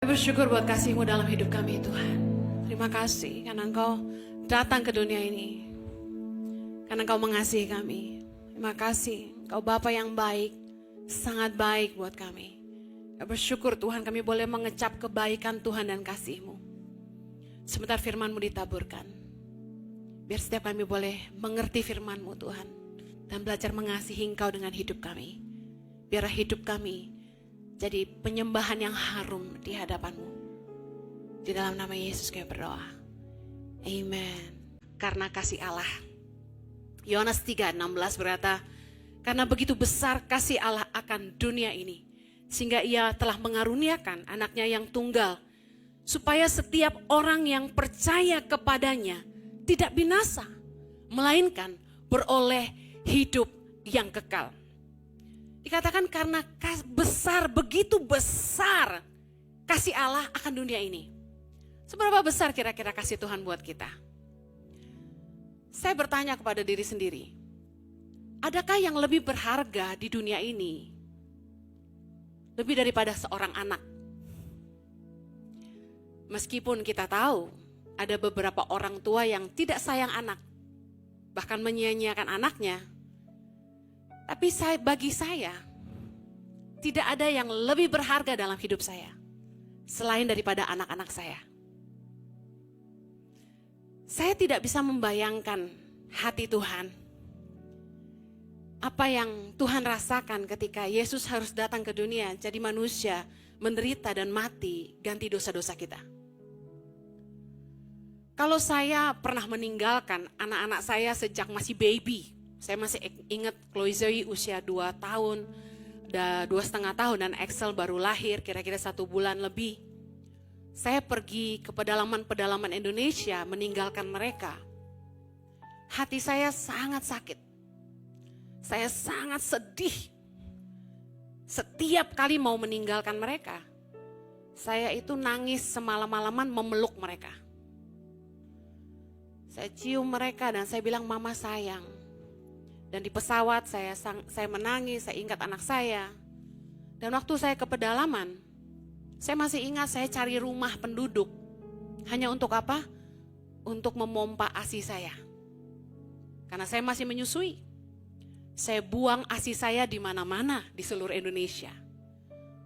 Bersyukur buat kasih-Mu dalam hidup kami Tuhan. Terima kasih karena Engkau datang ke dunia ini. Karena Engkau mengasihi kami. Terima kasih Engkau Bapa yang baik. Sangat baik buat kami. Bersyukur Tuhan kami boleh mengecap kebaikan Tuhan dan kasih-Mu. Sebentar firman-Mu ditaburkan. Biar setiap kami boleh mengerti firman-Mu Tuhan. Dan belajar mengasihi Engkau dengan hidup kami. Biar hidup kami jadi penyembahan yang harum di hadapan-Mu. Di dalam nama Yesus kami berdoa. Amen. Karena kasih Allah. Yohanes 3:16 berkata, karena begitu besar kasih Allah akan dunia ini, sehingga Ia telah mengaruniakan anaknya yang tunggal, supaya setiap orang yang percaya kepadanya tidak binasa, melainkan beroleh hidup yang kekal. Dikatakan karena begitu besar kasih Allah akan dunia ini. Seberapa besar kira-kira kasih Tuhan buat kita? Saya bertanya kepada diri sendiri, adakah yang lebih berharga di dunia ini lebih daripada seorang anak? Meskipun kita tahu ada beberapa orang tua yang tidak sayang anak, bahkan menyia-nyiakan anaknya. Tapi bagi saya, tidak ada yang lebih berharga dalam hidup saya, selain daripada anak-anak saya. Saya tidak bisa membayangkan hati Tuhan. Apa yang Tuhan rasakan ketika Yesus harus datang ke dunia, jadi manusia, menderita dan mati, ganti dosa-dosa kita. Kalau saya pernah meninggalkan anak-anak saya sejak masih baby, saya masih ingat Chloe Zoe usia 2 tahun, 2,5 tahun dan Axel baru lahir kira-kira 1 bulan lebih. Saya pergi ke pedalaman-pedalaman Indonesia meninggalkan mereka. Hati saya sangat sakit. Saya sangat sedih. Setiap kali mau meninggalkan mereka, saya itu nangis semalam-malaman memeluk mereka. Saya cium mereka dan saya bilang mama sayang. Dan di pesawat saya menangis, saya ingat anak saya. Dan waktu saya ke pedalaman, saya masih ingat saya cari rumah penduduk. Hanya untuk apa? Untuk memompa ASI saya. Karena saya masih menyusui. Saya buang ASI saya di mana-mana di seluruh Indonesia.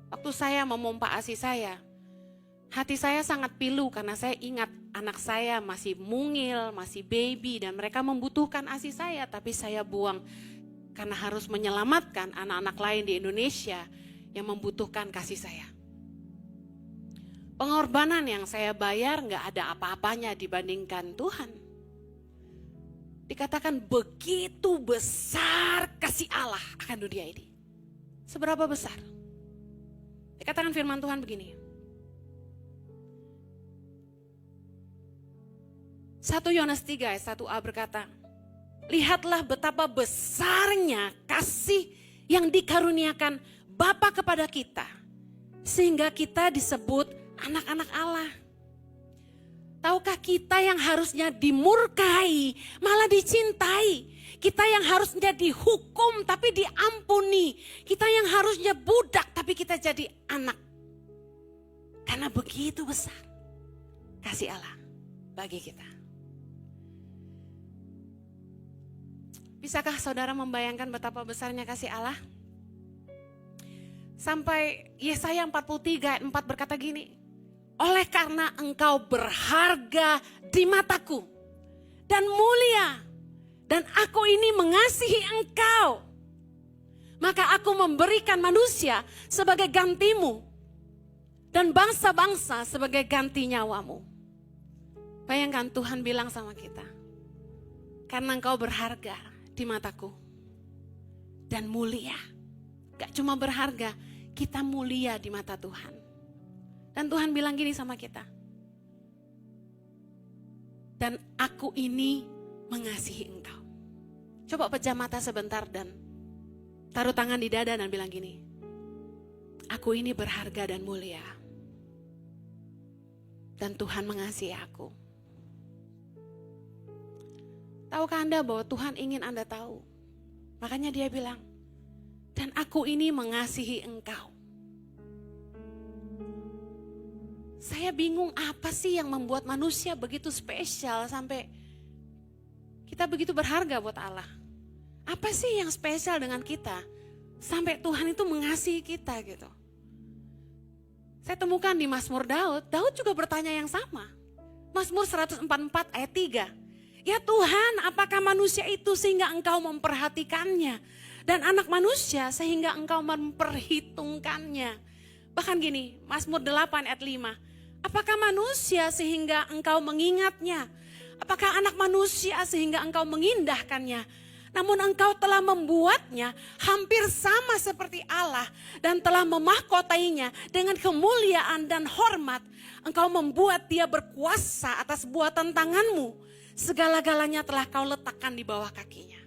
Waktu saya memompa ASI saya, hati saya sangat pilu karena saya ingat anak saya masih mungil, masih baby dan mereka membutuhkan ASI saya, tapi saya buang karena harus menyelamatkan anak-anak lain di Indonesia yang membutuhkan kasih saya. Pengorbanan yang saya bayar gak ada apa-apanya dibandingkan Tuhan. Dikatakan begitu besar kasih Allah akan dunia ini. Seberapa besar? Dikatakan firman Tuhan begini. 1 Yohanes 3 ayat 1a berkata, lihatlah betapa besarnya kasih yang dikaruniakan Bapa kepada kita, sehingga kita disebut anak-anak Allah. Tahukah kita yang harusnya dimurkai, malah dicintai. Kita yang harusnya dihukum tapi diampuni. Kita yang harusnya budak tapi kita jadi anak. Karena begitu besar kasih Allah bagi kita. Bisakah saudara membayangkan betapa besarnya kasih Allah? Sampai Yesaya 43 ayat 4 berkata gini, oleh karena engkau berharga di mataku dan mulia, dan aku ini mengasihi engkau, maka aku memberikan manusia sebagai gantimu, dan bangsa-bangsa sebagai ganti nyawamu. Bayangkan Tuhan bilang sama kita, karena engkau berharga di mataku dan mulia. Gak cuma berharga, kita mulia di mata Tuhan. Dan Tuhan bilang gini sama kita, dan aku ini mengasihi engkau. Coba pejam mata sebentar dan taruh tangan di dada dan bilang gini, aku ini berharga dan mulia, dan Tuhan mengasihi aku. Tahukah Anda bahwa Tuhan ingin Anda tahu? Makanya dia bilang, dan aku ini mengasihi engkau. Saya bingung apa sih yang membuat manusia begitu spesial sampai kita begitu berharga buat Allah. Apa sih yang spesial dengan kita sampai Tuhan itu mengasihi kita gitu. Saya temukan di Mazmur Daud juga bertanya yang sama. Mazmur 144 ayat 3. Ya Tuhan, apakah manusia itu sehingga engkau memperhatikannya? Dan anak manusia sehingga engkau memperhitungkannya. Bahkan gini, Mazmur 8 ayat 5. Apakah manusia sehingga engkau mengingatnya? Apakah anak manusia sehingga engkau mengindahkannya? Namun engkau telah membuatnya hampir sama seperti Allah dan telah memahkotainya dengan kemuliaan dan hormat. Engkau membuat dia berkuasa atas buatan tanganmu. Segala-galanya telah kau letakkan di bawah kakinya.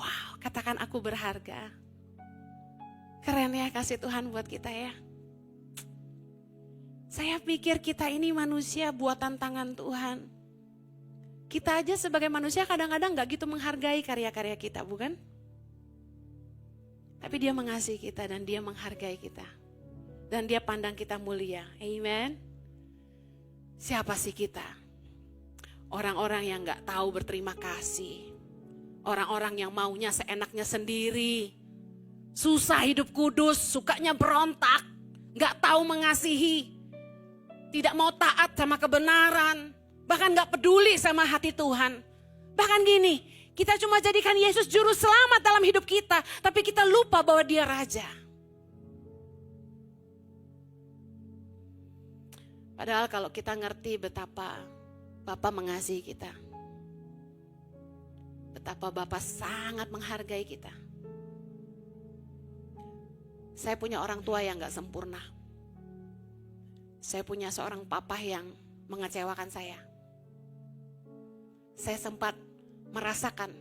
Wow, katakan aku berharga. Keren ya kasih Tuhan buat kita ya. Saya pikir kita ini manusia buatan tangan Tuhan. Kita aja sebagai manusia kadang-kadang gak gitu menghargai karya-karya kita, bukan? Tapi dia mengasihi kita dan dia menghargai kita. Dan dia pandang kita mulia. Amen. Siapa sih kita? Orang-orang yang gak tahu berterima kasih. Orang-orang yang maunya seenaknya sendiri. Susah hidup kudus, sukanya berontak. Gak tahu mengasihi. Tidak mau taat sama kebenaran. Bahkan gak peduli sama hati Tuhan. Bahkan gini, kita cuma jadikan Yesus juru selamat dalam hidup kita. Tapi kita lupa bahwa dia Raja. Padahal kalau kita ngerti betapa Bapa mengasihi kita. Betapa Bapa sangat menghargai kita. Saya punya orang tua yang gak sempurna. Saya punya seorang papa yang mengecewakan saya. Saya sempat merasakan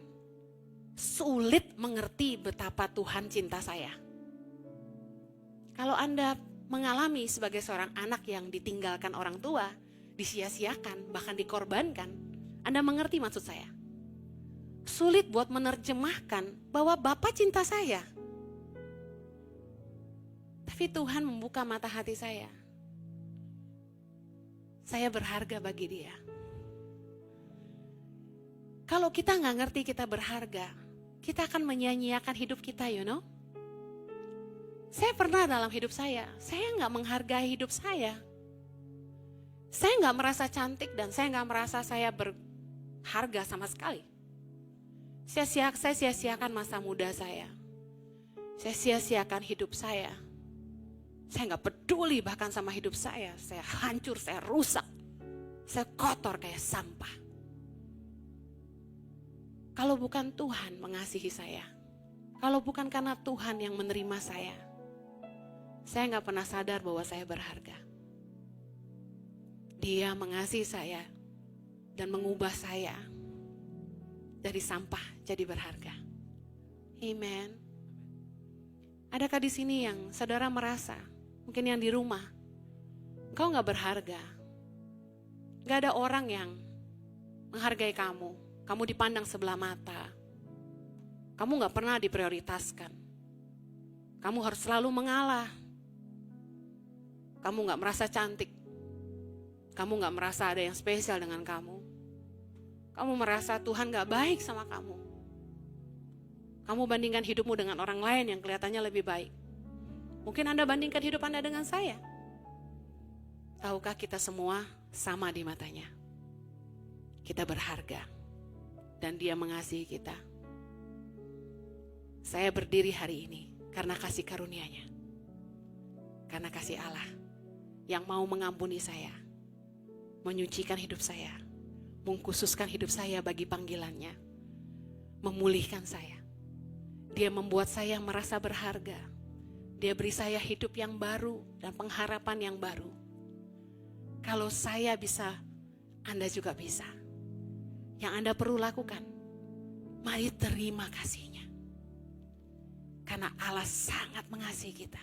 sulit mengerti betapa Tuhan cinta saya. Kalau Anda mengalami sebagai seorang anak yang ditinggalkan orang tua, disia-siakan, bahkan dikorbankan, Anda mengerti maksud saya. Sulit buat menerjemahkan bahwa Bapa cinta saya. Tapi Tuhan membuka mata hati saya. Saya berharga bagi dia. Kalau kita nggak ngerti kita berharga, kita akan menyia-nyiakan hidup kita, you know. Saya pernah dalam hidup saya nggak menghargai hidup saya. Saya nggak merasa cantik dan saya nggak merasa saya berharga sama sekali. Saya sia-siakan masa muda saya. Saya sia-siakan hidup saya. Saya nggak peduli bahkan sama hidup saya. Saya hancur, saya rusak. Saya kotor kayak sampah. Kalau bukan Tuhan mengasihi saya. Kalau bukan karena Tuhan yang menerima saya nggak pernah sadar bahwa saya berharga. Dia mengasihi saya dan mengubah saya dari sampah jadi berharga. Amen. Adakah di sini yang saudara merasa, mungkin yang di rumah, engkau gak berharga. Gak ada orang yang menghargai kamu. Kamu dipandang sebelah mata. Kamu gak pernah diprioritaskan. Kamu harus selalu mengalah. Kamu gak merasa cantik. Kamu gak merasa ada yang spesial dengan kamu. Kamu merasa Tuhan gak baik sama kamu. Kamu bandingkan hidupmu dengan orang lain yang kelihatannya lebih baik. Mungkin Anda bandingkan hidup Anda dengan saya. Tahukah kita semua sama di matanya? Kita berharga. Dan dia mengasihi kita. Saya berdiri hari ini karena kasih karunia-Nya. Karena kasih Allah yang mau mengampuni saya. Menyucikan hidup saya. Mengkhususkan hidup saya bagi panggilannya. Memulihkan saya. Dia membuat saya merasa berharga. Dia beri saya hidup yang baru dan pengharapan yang baru. Kalau saya bisa, Anda juga bisa. Yang Anda perlu lakukan, mari terima kasih-Nya. Karena Allah sangat mengasihi kita.